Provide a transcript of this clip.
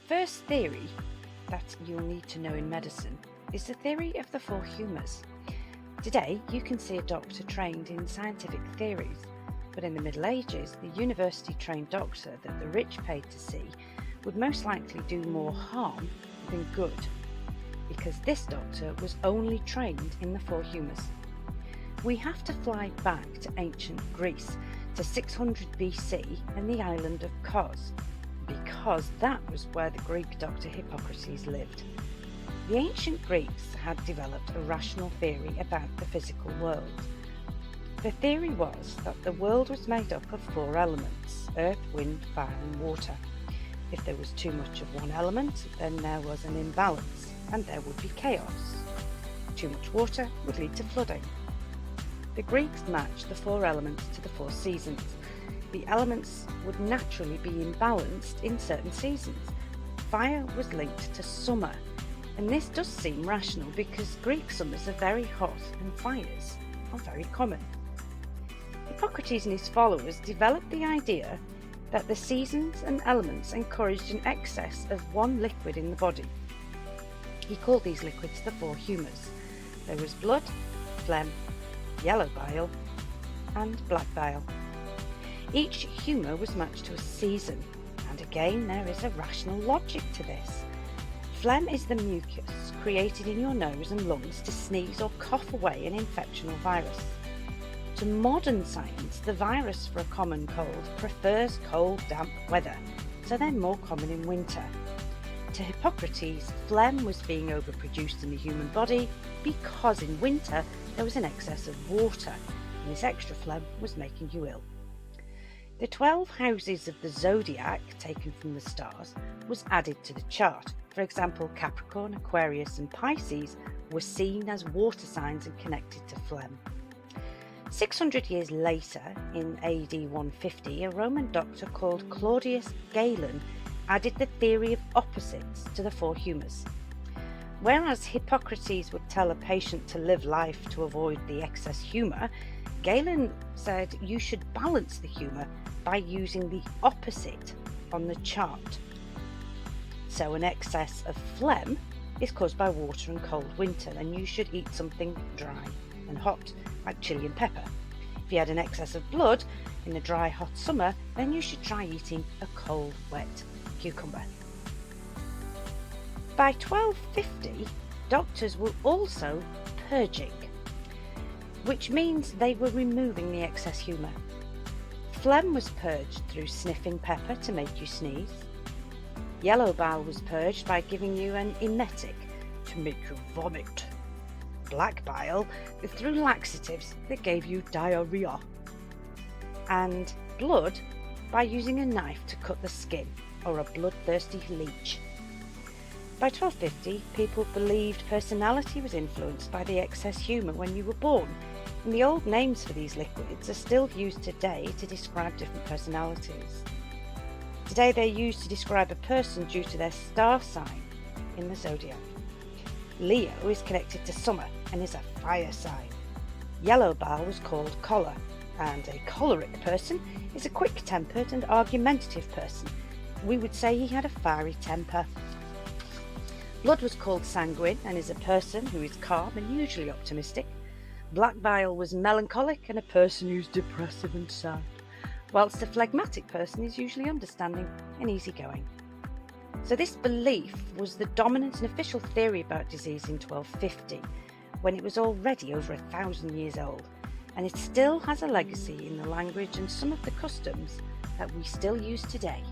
first theory that you'll need to know in medicine is the theory of the four humours. Today, you can see a doctor trained in scientific theories, but in the Middle Ages, the university-trained doctor that the rich paid to see would most likely do more harm than good, because this doctor was only trained in the four humours. We have to fly back to ancient Greece, to 600 BC and the island of Kos, because that was where the Greek doctor Hippocrates lived. The ancient Greeks had developed a rational theory about the physical world. The theory was that the world was made up of four elements: earth, wind, fire and water. If there was too much of one element, then there was an imbalance and there would be chaos. Too much water would lead to flooding. The Greeks matched the four elements to the four seasons. The elements would naturally be imbalanced in certain seasons. Fire was linked to summer, and this does seem rational because Greek summers are very hot and fires are very common. Hippocrates and his followers developed the idea that the seasons and elements encouraged an excess of one liquid in the body. He called these liquids the four humours. There was blood, phlegm, yellow bile and black bile. Each humour was matched to a season, and again there is a rational logic to this. Phlegm is the mucus created in your nose and lungs to sneeze or cough away an infection or virus. To modern science, the virus for a common cold prefers cold, damp weather, so they're more common in winter. To Hippocrates, phlegm was being overproduced in the human body because in winter there was an excess of water, and this extra phlegm was making you ill. The 12 houses of the zodiac, taken from the stars, was added to the chart. For example, Capricorn, Aquarius and Pisces were seen as water signs and connected to phlegm. 600 years later, in AD 150, a Roman doctor called Claudius Galen added the theory of opposites to the four humours. Whereas Hippocrates would tell a patient to live life to avoid the excess humour, Galen said you should balance the humour by using the opposite on the chart. So an excess of phlegm is caused by water and cold winter, and you should eat something dry and hot, like chili and pepper. If you had an excess of blood in a dry, hot summer, then you should try eating a cold, wet cucumber. By 1250, doctors were also purging, which means they were removing the excess humour. Phlegm was purged through sniffing pepper to make you sneeze. Yellow bile was purged by giving you an emetic to make you vomit. Black bile through laxatives that gave you diarrhea. And blood by using a knife to cut the skin, or a bloodthirsty leech. By 1250, people believed personality was influenced by the excess humour when you were born, and the old names for these liquids are still used today to describe different personalities. Today they're used to describe a person due to their star sign in the zodiac. Leo is connected to summer and is a fire sign. Yellow bile was called choler, and a choleric person is a quick-tempered and argumentative person. We would say he had a fiery temper. Blood was called sanguine and is a person who is calm and usually optimistic. Black bile was melancholic and a person who's depressive and sad, whilst a phlegmatic person is usually understanding and easygoing. So this belief was the dominant and official theory about disease in 1250, when it was already over 1,000 years old, and it still has a legacy in the language and some of the customs that we still use today.